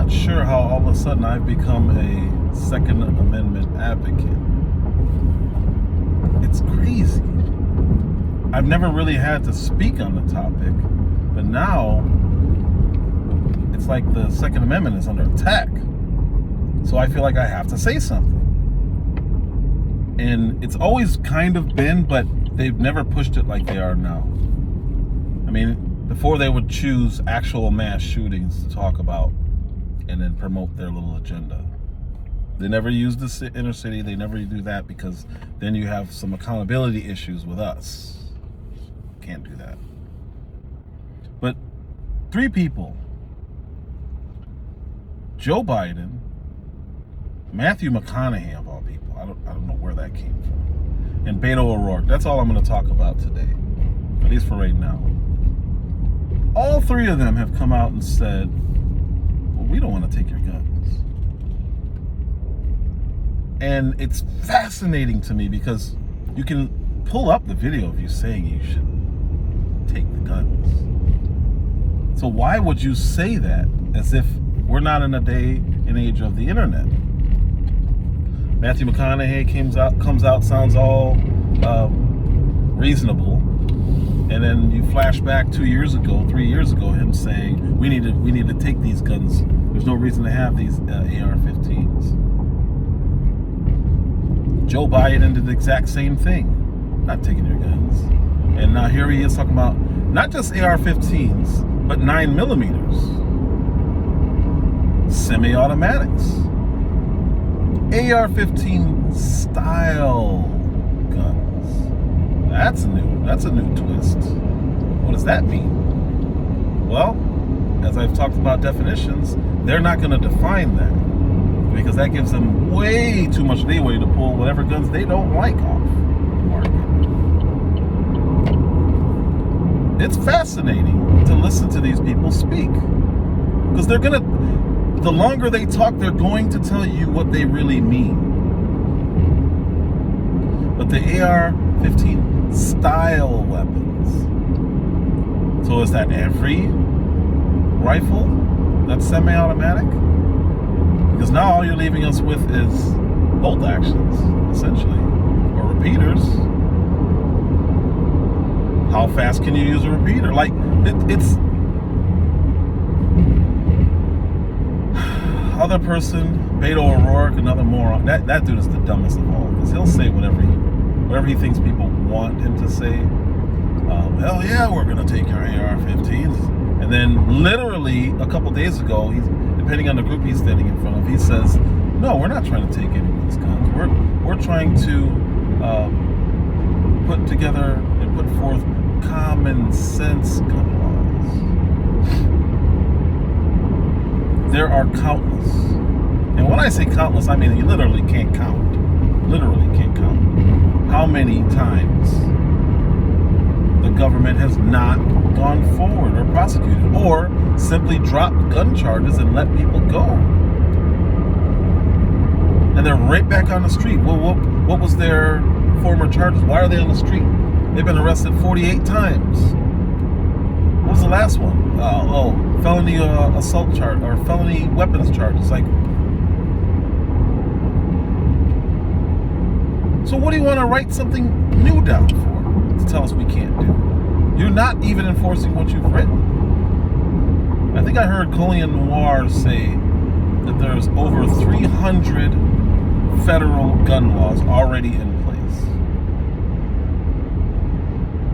not sure how all of a sudden I've become a Second Amendment advocate. It's crazy. I've never really had to speak on the topic, but now it's like the Second Amendment is under attack. So I feel like I have to say something. And it's always kind of been, but they've never pushed it like they are now. I mean, before they would choose actual mass shootings to talk about and then promote their little agenda. They never use the inner city. They never do that because then you have some accountability issues with us. Can't do that. But 3 people, Joe Biden, Matthew McConaughey of all people, I don't know where that came from, and Beto O'Rourke. That's all I'm going to talk about today, at least for right now. All 3 of them have come out and said, well, we don't want to take your guns. And it's fascinating to me because you can pull up the video of you saying you should take the guns. So why would you say that as if we're not in a day and age of the internet? Matthew McConaughey comes out, sounds all reasonable. And then you flash back 3 years ago, him saying, we need to take these guns. There's no reason to have these AR-15s. Joe Biden did the exact same thing, not taking your guns. And now here he is talking about not just AR-15s, but 9mm, semi-automatics, AR-15 style guns. That's a new twist. What does that mean? Well, as I've talked about definitions, they're not going to define that because that gives them way too much leeway to pull whatever guns they don't like off the market. It's fascinating to listen to these people speak because the longer they talk, they're going to tell you what they really mean. But the AR-15 style weapons. So is that every rifle that's semi-automatic? Because now all you're leaving us with is bolt actions, essentially, or repeaters. How fast can you use a repeater? Like, it's... Other person, Beto O'Rourke, another moron. That dude is the dumbest of all, because he'll say whatever he thinks people want him to say. Hell yeah, we're gonna take your AR-15s. And then literally a couple days ago, depending on the group he's standing in front of, he says, no, we're not trying to take anyone's guns. We're trying to put together and put forth common sense gun laws. There are countless. And when I say countless, I mean you literally can't count. Literally can't count how many times the government has not gone forward or prosecuted or simply dropped gun charges and let people go. And they're right back on the street. Well, what was their former charges? Why are they on the street? They've been arrested 48 times. What was the last one? Felony assault charge or felony weapons charges. Like, so what do you want to write something new down for to tell us we can't do? You're not even enforcing what you've written. I think I heard Colleen Noir say that there's over 300 federal gun laws already in place.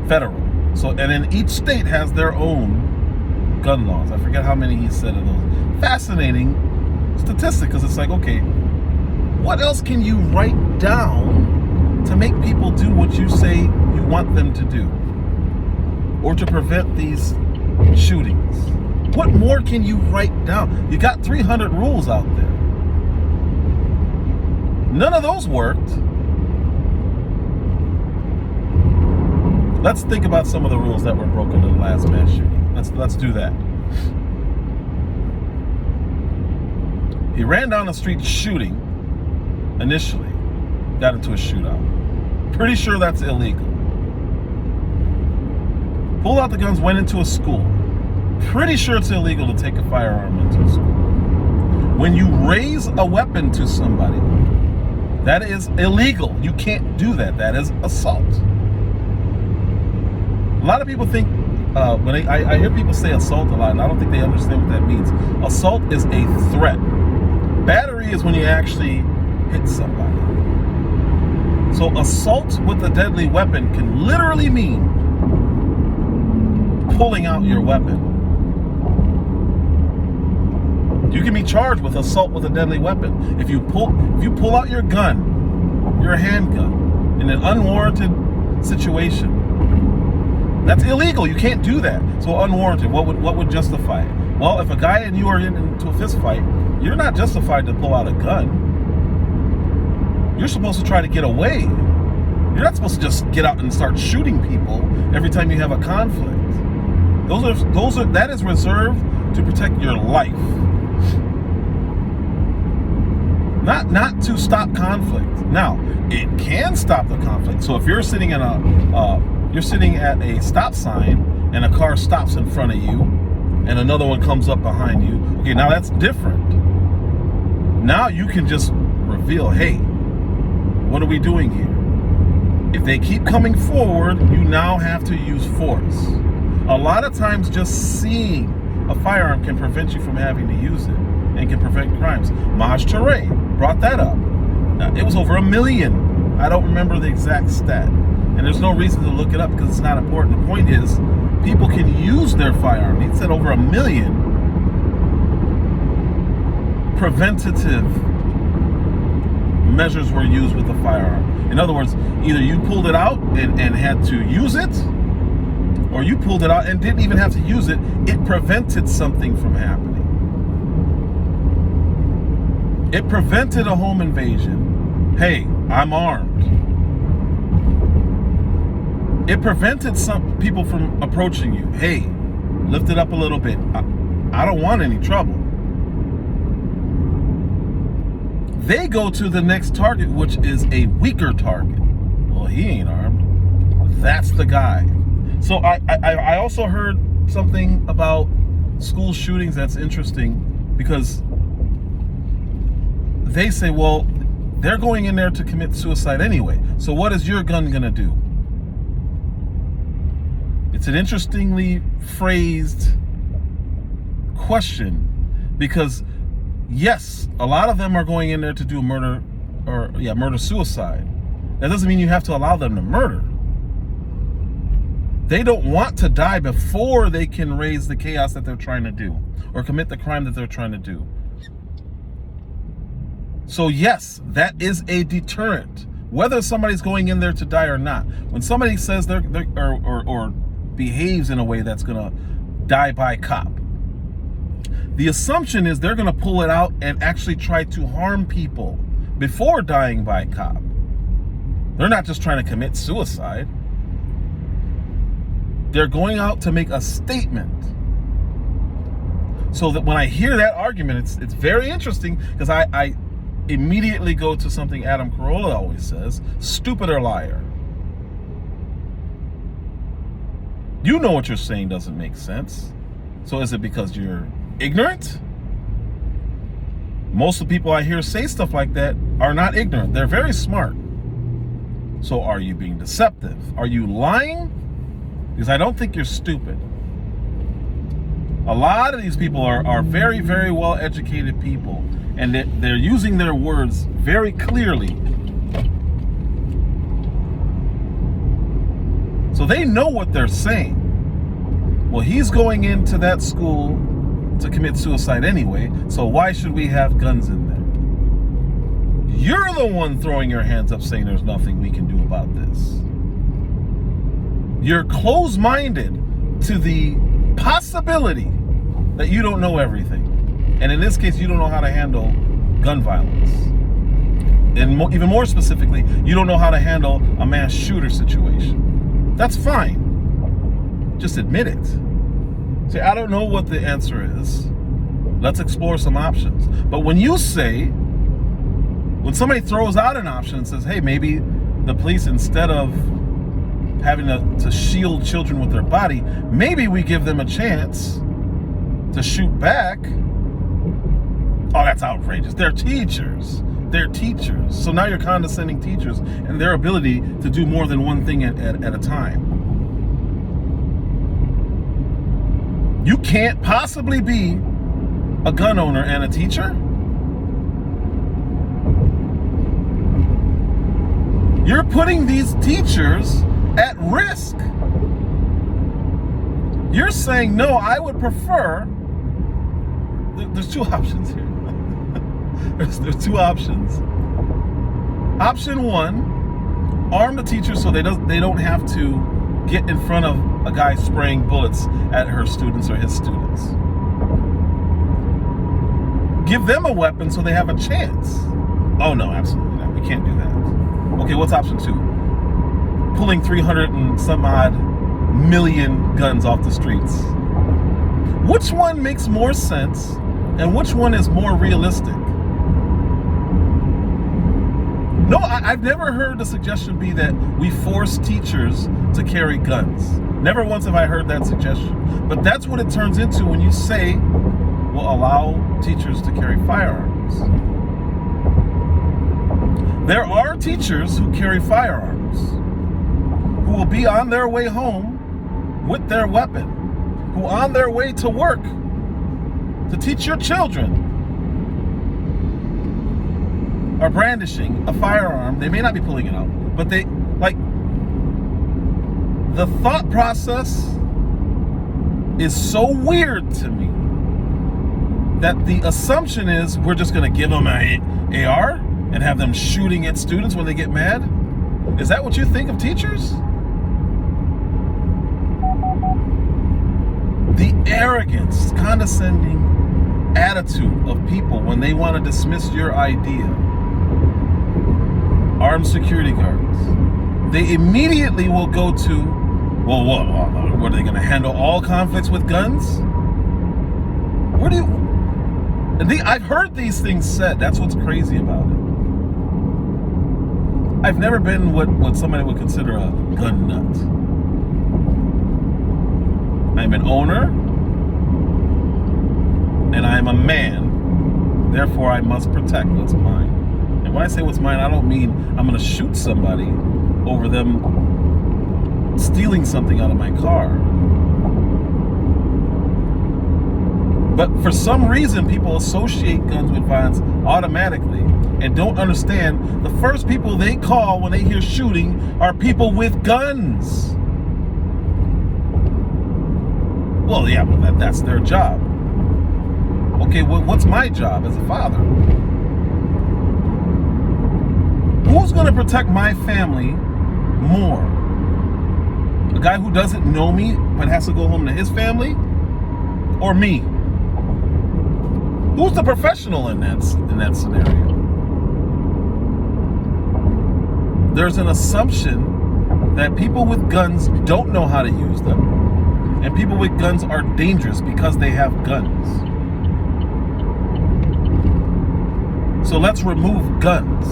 Federal. So, and then each state has their own gun laws. I forget how many he said of those. Fascinating statistic, because it's like, okay, what else can you write down to make people do what you say you want them to do? Or to prevent these shootings? What more can you write down? You got 300 rules out there. None of those worked. Let's think about some of the rules that were broken in the last mass shooting. Let's do that. He ran down the street shooting initially, got into a shootout. Pretty sure that's illegal. Pulled out the guns, went into a school. Pretty sure it's illegal to take a firearm into a school. When you raise a weapon to somebody, that is illegal. You can't do that. That is assault. A lot of people think, when I hear people say assault a lot, and I don't think they understand what that means. Assault is a threat. Battery is when you actually hit somebody. So assault with a deadly weapon can literally mean pulling out your weapon. You can be charged with assault with a deadly weapon. If you pull out your gun, your handgun, in an unwarranted situation, that's illegal. You can't do that. So unwarranted, what would justify it? Well, if a guy and you are into a fist fight, you're not justified to pull out a gun. You're supposed to try to get away. You're not supposed to just get out and start shooting people every time you have a conflict. That is reserved to protect your life. Not to stop conflict. Now, it can stop the conflict. So if you're sitting at a stop sign and a car stops in front of you and another one comes up behind you, okay, now that's different. Now you can just reveal, hey, what are we doing here? If they keep coming forward, you now have to use force. A lot of times just seeing a firearm can prevent you from having to use it and can prevent crimes. Maj Toure brought that up. It was over 1 million. I don't remember the exact stat. And there's no reason to look it up because it's not important. The point is, people can use their firearm. He said over 1 million preventative measures were used with the firearm. In other words, either you pulled it out and had to use it, or you pulled it out and didn't even have to use it. It prevented something from happening. It prevented a home invasion. Hey, I'm armed. It prevented some people from approaching you. Hey, lift it up a little bit. I don't want any trouble. They go to the next target, which is a weaker target. Well, he ain't armed. That's the guy. So I also heard something about school shootings that's interesting, because they say, well, they're going in there to commit suicide anyway. So what is your gun gonna do? It's an interestingly phrased question, because yes, a lot of them are going in there to do murder-suicide. That doesn't mean you have to allow them to murder. They don't want to die before they can raise the chaos that they're trying to do or commit the crime that they're trying to do. So yes, that is a deterrent, whether somebody's going in there to die or not. When somebody says or behaves in a way that's gonna die by cop, the assumption is they're gonna pull it out and actually try to harm people before dying by cop. They're not just trying to commit suicide. They're going out to make a statement. So that when I hear that argument, it's very interesting, because I immediately go to something Adam Carolla always says: stupid or liar. You know what you're saying doesn't make sense. So is it because you're ignorant? Most of the people I hear say stuff like that are not ignorant. They're very smart. So are you being deceptive? Are you lying? Because I don't think you're stupid. A lot of these people are very, very well educated people, and they're using their words very clearly. So they know what they're saying. Well, he's going into that school to commit suicide anyway, so why should we have guns in there? You're the one throwing your hands up saying there's nothing we can do about this. You're closed-minded to the possibility that you don't know everything. And in this case, you don't know how to handle gun violence. And even more specifically, you don't know how to handle a mass shooter situation. That's fine. Just admit it. Say, I don't know what the answer is. Let's explore some options. But when somebody throws out an option and says, hey, maybe the police, instead of having to shield children with their body, maybe we give them a chance to shoot back. Oh, that's outrageous. They're teachers. They're teachers. So now you're condescending teachers and their ability to do more than one thing at a time. You can't possibly be a gun owner and a teacher? You're putting these teachers at risk. You're saying, no, I would prefer. There's two options here. There's two options. Option one, arm the teacher so they don't have to get in front of a guy spraying bullets at her students or his students. Give them a weapon so they have a chance. Oh no, absolutely not. We can't do that. Okay, what's option two? Pulling 300 and some odd million guns off the streets. Which one makes more sense and which one is more realistic? No, I've never heard the suggestion be that we force teachers to carry guns. Never once have I heard that suggestion. But that's what it turns into when you say we'll allow teachers to carry firearms. There are teachers who carry firearms who will be on their way home with their weapon, who on their way to work to teach your children are brandishing a firearm. They may not be pulling it out, but the thought process is so weird to me that the assumption is we're just going to give them an AR and have them shooting at students when they get mad. Is that what you think of teachers? The arrogance, condescending attitude of people when they want to dismiss your idea. Armed security guards. They immediately will go to, well, what are they going to handle all conflicts with guns? I've heard these things said. That's what's crazy about it. I've never been what somebody would consider a gun nut. I'm an owner, and I'm a man. Therefore, I must protect what's mine. And when I say what's mine, I don't mean I'm going to shoot somebody over them stealing something out of my car. But for some reason, people associate guns with violence automatically and don't understand the first people they call when they hear shooting are people with guns. Well, yeah, well, that's their job. Okay, well, what's my job as a father? Who's going to protect my family more? A guy who doesn't know me but has to go home to his family? Or me? Who's the professional in that scenario? There's an assumption that people with guns don't know how to use them, and people with guns are dangerous because they have guns. So let's remove guns.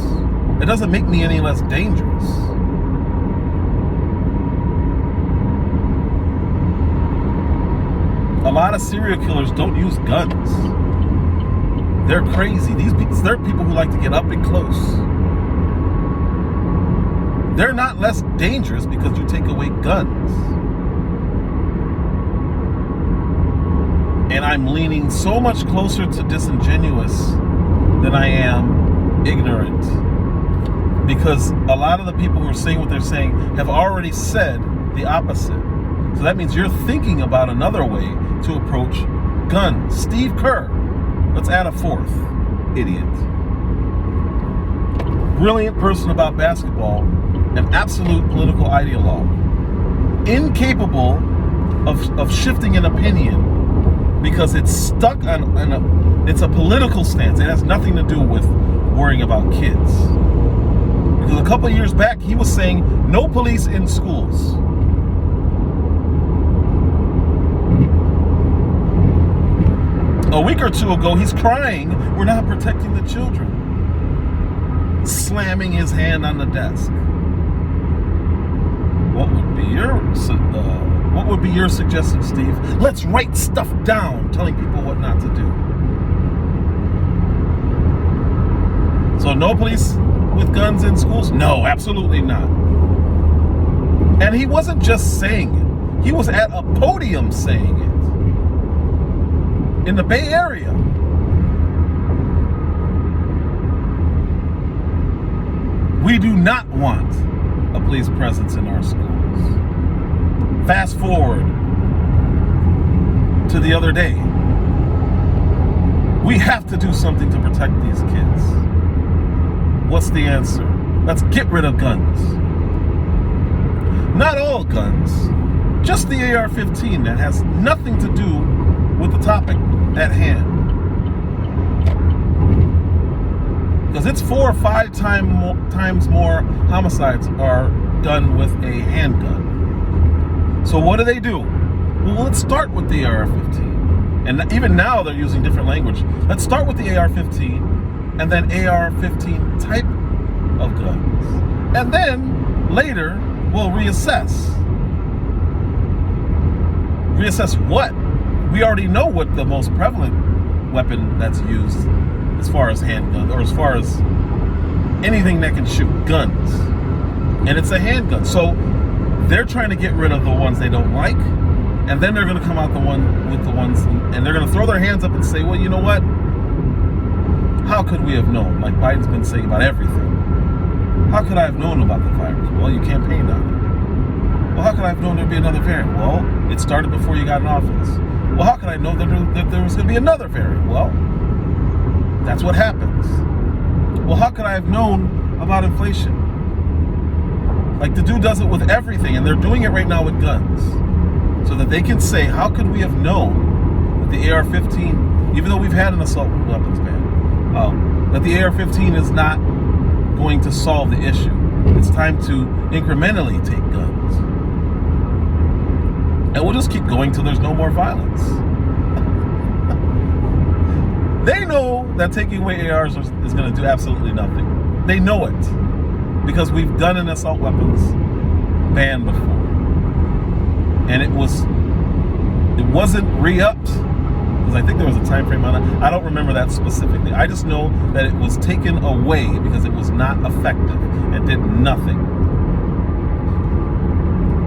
It doesn't make me any less dangerous. A lot of serial killers don't use guns. They're crazy. They're people who like to get up and close. They're not less dangerous because you take away guns. And I'm leaning so much closer to disingenuous than I am ignorant. Because a lot of the people who are saying what they're saying have already said the opposite. So that means you're thinking about another way to approach guns. Steve Kerr. Let's add a fourth idiot. Brilliant person about basketball, an absolute political ideologue. Incapable of shifting an opinion because it's stuck on it's a political stance. It has nothing to do with worrying about kids. Because a couple of years back, he was saying no police in schools. A week or two ago, he's crying, we're not protecting the children. Slamming his hand on the desk. What would be your suggestion, Steve? Let's write stuff down, telling people what not to do. So no police with guns in schools? No, absolutely not. And he wasn't just saying it. He was at a podium saying it. In the Bay Area. We do not want a police presence in our schools. Fast forward to the other day. We have to do something to protect these kids. What's the answer? Let's get rid of guns. Not all guns, just the AR-15 that has nothing to do with the topic at hand. Because it's 4 or 5 times more homicides are done with a handgun. So what do? Well, let's start with the AR-15. And even now they're using different language. Let's start with the AR-15 and then AR-15 type of guns. And then later we'll reassess. Reassess what? We already know what the most prevalent weapon that's used as far as handguns, or as far as anything that can shoot, guns. And it's a handgun. So they're trying to get rid of the ones they don't like, and then they're going to come out with the ones, and they're going to throw their hands up and say, well, you know what? How could we have known? Like Biden's been saying about everything. How could I have known about the virus? Well, you campaigned on it. Well, how could I have known there'd be another variant? Well, it started before you got in office. Well, how could I know that there was going to be another variant? Well, that's what happens. Well, how could I have known about inflation? Like, the dude does it with everything, and they're doing it right now with guns. So that they can say, how could we have known that the AR-15, even though we've had an assault weapons ban, that the AR-15 is not going to solve the issue. It's time to incrementally take guns. And we'll just keep going till there's no more violence. They know that taking away ARs is going to do absolutely nothing. They know it. Because we've done an assault weapons ban before. And it wasn't re-upped. Because I think there was a time frame on it. I don't remember that specifically. I just know that it was taken away because it was not effective and did nothing.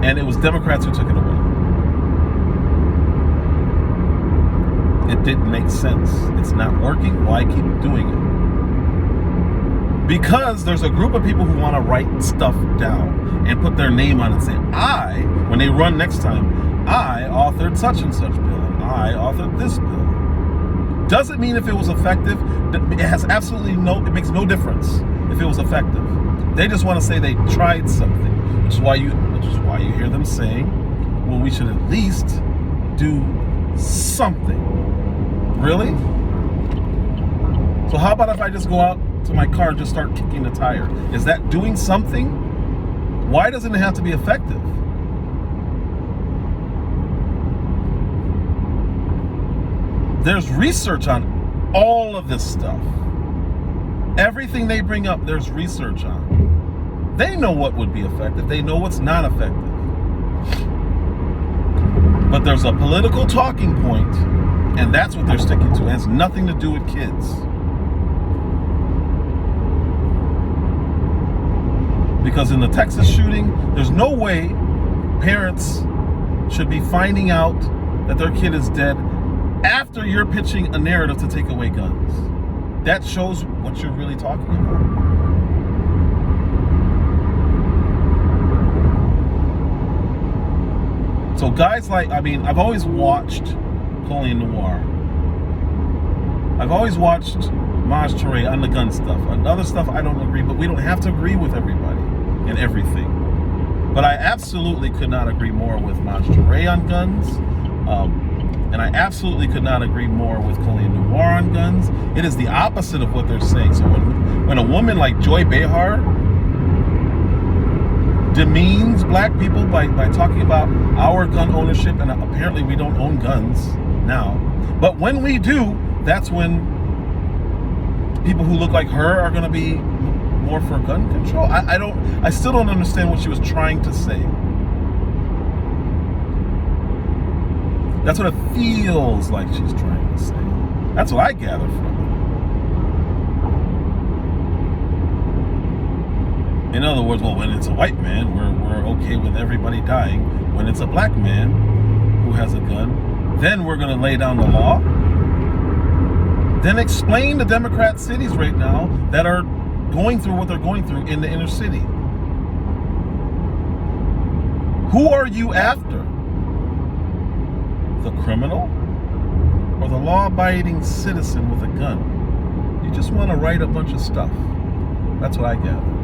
And it was Democrats who took it away. It didn't make sense. It's not working. Why keep doing it? Because there's a group of people who want to write stuff down and put their name on it and say, when they run next time, I authored such and such bill, and I authored this bill. Doesn't mean if it was effective. It has absolutely it makes no difference if it was effective. They just want to say they tried something, which is why you hear them saying, well, we should at least do something. Really? So how about if I just go out to my car and just start kicking the tire? Is that doing something? Why doesn't it have to be effective? There's research on all of this stuff. Everything they bring up, there's research on. They know what would be effective. They know what's not effective. But there's a political talking point, and that's what they're sticking to. It has nothing to do with kids. Because in the Texas shooting, there's no way parents should be finding out that their kid is dead after you're pitching a narrative to take away guns. That shows what you're really talking about. So guys I've always watched Colleen Noir. I've always watched Maj Toure on the gun stuff. On other stuff, I don't agree, but we don't have to agree with everybody and everything. But I absolutely could not agree more with Maj Toure on guns. And I absolutely could not agree more with Colleen Noir on guns. It is the opposite of what they're saying. So when a woman like Joy Behar demeans black people by talking about our gun ownership, and apparently we don't own guns now. But when we do, that's when people who look like her are going to be more for gun control. I still don't understand what she was trying to say. That's what it feels like she's trying to say. That's what I gather from In other words, well, when it's a white man, we're okay with everybody dying. When it's a black man who has a gun, then we're going to lay down the law. Then explain the Democrat cities right now that are going through what they're going through in the inner city. Who are you after? The criminal or the law-abiding citizen with a gun? You just want to write a bunch of stuff. That's what I gather.